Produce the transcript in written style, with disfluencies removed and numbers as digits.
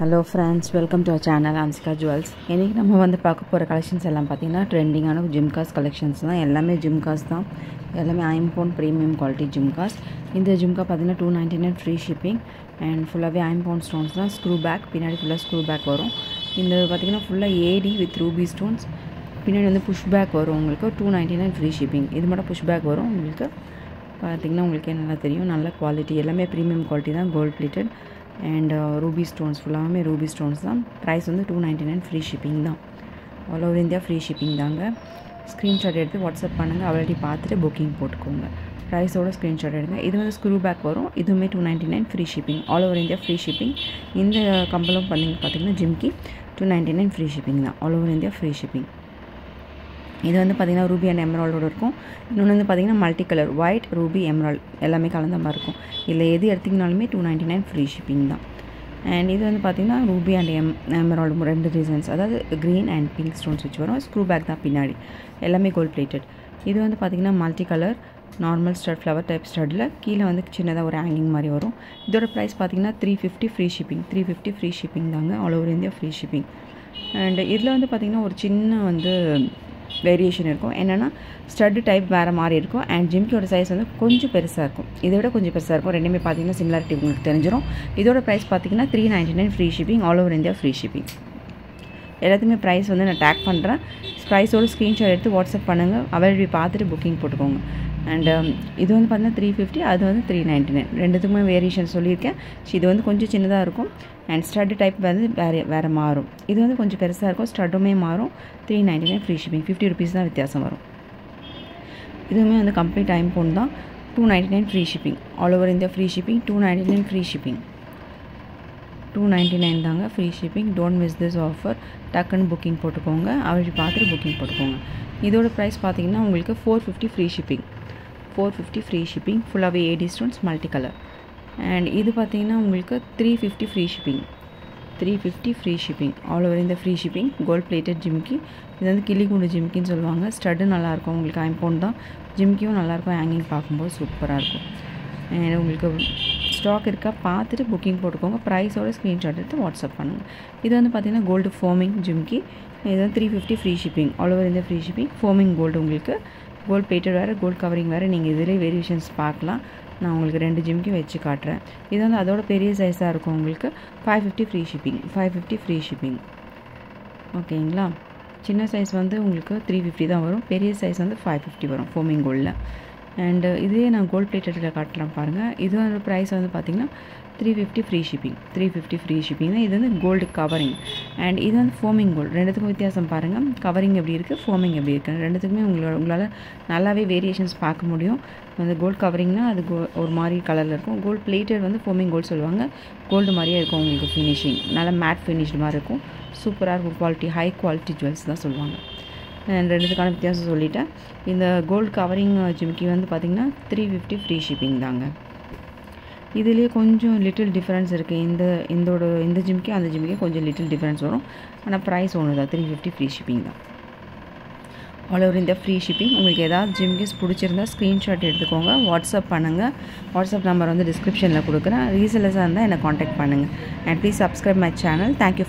Hello friends, welcome to our channel Ansika Jewels. இன்னைக்கு நம்ம வந்து பார்க்க போற கலெக்ஷன்ஸ் எல்லாம் பார்த்தீங்கன்னா ட்ரெண்டிங்கான ஜிம்காஸ் கலெக்ஷன்ஸ் தான். எல்லாமே ஜிம்காஸ் தான். எல்லாமே ஐம்போன் பிரீமியம் குவாலிட்டி ஜிம்காஸ். இந்த ஜிம்கா பார்த்தீங்கன்னா 299 ஃப்ரீ ஷிப்பிங் அண்ட் ஃபுல்லாகவே ஐம்போன் ஸ்டோன்ஸ் தான். ஸ்க்ரூ பேக், பின்னாடி ஃபுல்லாக ஸ்க்ரூ பேக் வரும். இந்த பார்த்தீங்கன்னா ஃபுல்லாக ஏடி வித் ரூபி ஸ்டோன்ஸ். பின்னாடி வந்து புஷ் பேக் வரும் உங்களுக்கு. 299 ஃப்ரீ ஷிப்பிங். இது மட்டும் புஷ் பேக் வரும் உங்களுக்கு. பார்த்தீங்கன்னா உங்களுக்கே நல்லா தெரியும். நல்ல குவாலிட்டி, எல்லாமே ப்ரீமியம் குவாலிட்டி தான். Gold plated and ruby stones, ஃபுல்லாகவே ரூபி ஸ்டோன்ஸ் தான். ப்ரைஸ் வந்து 299 ஃப்ரீ ஷிப்பிங் தான். All over India free shipping தாங்க. ஸ்க்ரீன்ஷாட் எடுத்து வாட்ஸ்அப் பண்ணுங்கள். ஆல்ரெடி பார்த்துட்டு புக்கிங் போட்டுக்கோங்க. ப்ரைஸோட ஸ்க்ரீன்ஷாட் எடுங்க. இது வந்து ஸ்க்ரூ பேக் வரும். இதுவுமே 299 free shipping. All over India free shipping. இந்த கம்பளம் பார்த்தீங்கன்னா ஜிம்கி 299 ஃப்ரீ ஷிப்பிங் தான். All over India free shipping. இது வந்து பார்த்திங்கன்னா ரூபி அண்ட் எமரால்டோடு இருக்கும். இன்னொன்று வந்து பார்த்திங்கன்னா multi colour white, Ruby, emerald எல்லாமே கலந்த மாதிரி இருக்கும். இல்லை எது எடுத்திங்கனாலுமே 299 ஃப்ரீ ஷிப்பிங் தான். அண்ட் இது வந்து பார்த்திங்கன்னா ரூபி அண்ட் எமரால்டு ரெண்டு ரீசன்ஸ், அதாவது க்ரீன் அண்ட் பிங்க் ஸ்டோன்ஸ் வச்சு வரும். ஸ்க்ரூ பேக் தான் பின்னாடி. எல்லாமே கோல்ட் பிளேட்டட். இது வந்து பார்த்திங்கன்னா multi colour normal stud, flower type ஸ்டட்டில் கீழே வந்து சின்னதாக ஒரு ஹேங்கிங் மாதிரி வரும். இதோட ப்ரைஸ் பார்த்திங்கன்னா 350 ஃப்ரீ ஷிப்பிங். 350 ஃப்ரீ ஷிப்பிங் தாங்க. All over India free shipping. And இதில் வந்து பார்த்திங்கன்னா ஒரு சின்ன வந்து வேரியேஷன் இருக்கும். என்னென்னா ஸ்டட்டு டைப் வேறு மாதிரி இருக்கும். அண்ட் ஜிம்கியோட சைஸ் வந்து கொஞ்சம் பெருசாக இருக்கும். இதை விட கொஞ்சம் பெருசாக இருக்கும். ரெண்டுமே பார்த்தீங்கன்னா சிமிலாரிட்டி உங்களுக்கு தெரிஞ்சிடும். இதோட ப்ரைஸ் பார்த்தீங்கன்னா 399 free shipping. All over India free shipping. எல்லாத்துக்குமே ப்ரைஸ் வந்து நான் டேக் பண்ணுறேன். ப்ரைஸோட ஸ்க்ரீன்ஷாட் எடுத்து வாட்ஸ்அப் பண்ணுங்கள். அவைலபிள் பார்த்துட்டு புக்கிங் போட்டுக்கோங்க. அண்ட் இது வந்து பார்த்தீங்கன்னா 350, அது வந்து 399. ரெண்டுத்துக்குமே வேரியேஷன் சொல்லியிருக்கேன். இது வந்து கொஞ்சம் சின்னதாக இருக்கும். அண்ட் ஸ்டட்டு டைப் வந்து வேறு மாறும். இது வந்து கொஞ்சம் பெருசாக இருக்கும். ஸ்டட்டுமே மாறும். 399 ஃப்ரீ ஷிப்பிங். 50 ருபீஸ் தான் வித்தியாசம் வரும். இதுவுமே வந்து கம்ப்ளீட் ஐம்போன் தான். 299 free shipping. All over India free shipping. 299 free shipping. 299 தாங்க free shipping. Don't miss this offer. டக்குன்னு புக்கிங் போட்டுக்கோங்க. அவள் பார்த்துட்டு புக்கிங் போட்டுக்கோங்க. இதோட ப்ரைஸ் பார்த்தீங்கன்னா உங்களுக்கு 450 ஃப்ரீ ஷிப்பிங். 450 free shipping. ஃபுல்லாகவே AD stones, multi colour. And இது பார்த்தீங்கன்னா உங்களுக்கு 350 free shipping. 350 free shipping. All over இந்த free shipping. Gold plated jhumki. இது வந்து கிளிகுண்டு ஜிம்கின்னு சொல்லுவாங்க. ஸ்டட்டு நல்லாயிருக்கும். உங்களுக்கு ஐம்போன் தான். ஜிம்கியும் நல்லாயிருக்கும். ஹேங்கிங் பார்க்கும்போது சூப்பராக இருக்கும். அண்ட் உங்களுக்கு ஸ்டாக் இருக்கா பார்த்துட்டு புக்கிங் போட்டுக்கோங்க. ப்ரைஸோட ஸ்க்ரீன்ஷாட் எடுத்து வாட்ஸ்அப் பண்ணுங்கள். இது வந்து பார்த்திங்கன்னா கோல்டு ஃபோமிங் ஜிம்கி. இது வந்து 350 ஃப்ரீ ஷிப்பிங். ஆல் ஓவர் இந்த ஃப்ரீ ஷிப்பிங். ஃபோமிங் கோல்டு உங்களுக்கு. கோல்ட் பிளேட்டட் வேறு, கோல்ட் கவரிங் வேறு. நீங்கள் இதிலே வேரியேஷன்ஸ் பார்க்கலாம். நான் உங்களுக்கு 2 ஜிம்கி வச்சு காட்டுறேன். இது வந்து அதோட பெரிய சைஸாக இருக்கும். உங்களுக்கு 550 ஃப்ரீ ஷிப்பிங். 550 free shipping. ஓகேங்களா? சின்ன சைஸ் வந்து உங்களுக்கு 350 தான் வரும். பெரிய சைஸ் வந்து 550 வரும் ஃபோமிங் கோல்டில். அண்டு இதே நான் கோல்ட் பிளேட்டடில் காட்டலாம் பாருங்கள். இது வந்து ப்ரைஸ் வந்து பார்த்திங்கன்னா 350 ஃப்ரீ ஷிப்பிங். 350 ஃப்ரீ ஷிப்பிங் தான். இது வந்து கோல்டு கவரிங். அண்ட் இது வந்து ஃபோமிங் கோல்டு. ரெண்டுத்துக்கும் வித்தியாசம் பாருங்கள். கவரிங் எப்படி இருக்குது, ஃபோமிங் எப்படி இருக்குது. ரெண்டுத்துக்குமே உங்களால் நல்லாவே வேரியேஷன்ஸ் பார்க்க முடியும். அந்த கோல்டு கவரிங்னால் அது ஒரு மாதிரி கலரில் இருக்கும். கோல்டு பிளேட்டட் வந்து ஃபோமிங் கோல்டு சொல்லுவாங்க. கோல்டு மாதிரியே இருக்கும் உங்களுக்கு ஃபினிஷிங். நல்லா மேட் ஃபினிஷ்டு மாதிரி இருக்கும். சூப்பராக இருக்கும். குவாலிட்டி, ஹை குவாலிட்டி ஜுவல்ஸ் தான் சொல்லுவாங்க. ரெண்டுத்துக்கான வித்தியாசம் சொல்லிட்டேன். இந்த கோல்டு கவரிங் ஜிம்கி வந்து பார்த்திங்கன்னா 350 ஃப்ரீ ஷிப்பிங் தாங்க. இதுலேயே கொஞ்சம் லிட்டில் டிஃப்ரென்ஸ் இருக்குது. இந்த ஜிம்கி அந்த ஜிம்கி கொஞ்சம் லிட்டில் டிஃப்ரென்ஸ் வரும். ஆனால் ப்ரைஸ் ஒன்று தான். 350 ஃப்ரீ ஷிப்பிங் தான். ஆல் ஓவர் இந்த ஃப்ரீ ஷிப்பிங். உங்களுக்கு ஏதாவது ஜிம்கிஸ் பிடிச்சிருந்தா ஸ்க்ரீன்ஷாட் எடுத்துக்கோங்க. வாட்ஸ்அப் பண்ணுங்கள். வாட்ஸ்அப் நம்பர் வந்து டிஸ்கிரிப்ஷனில் கொடுக்குறேன். ரீசெல்லர்ஸாக இருந்தால் என்னை காண்டாக்ட் பண்ணுங்கள். And please subscribe my channel. Thank you.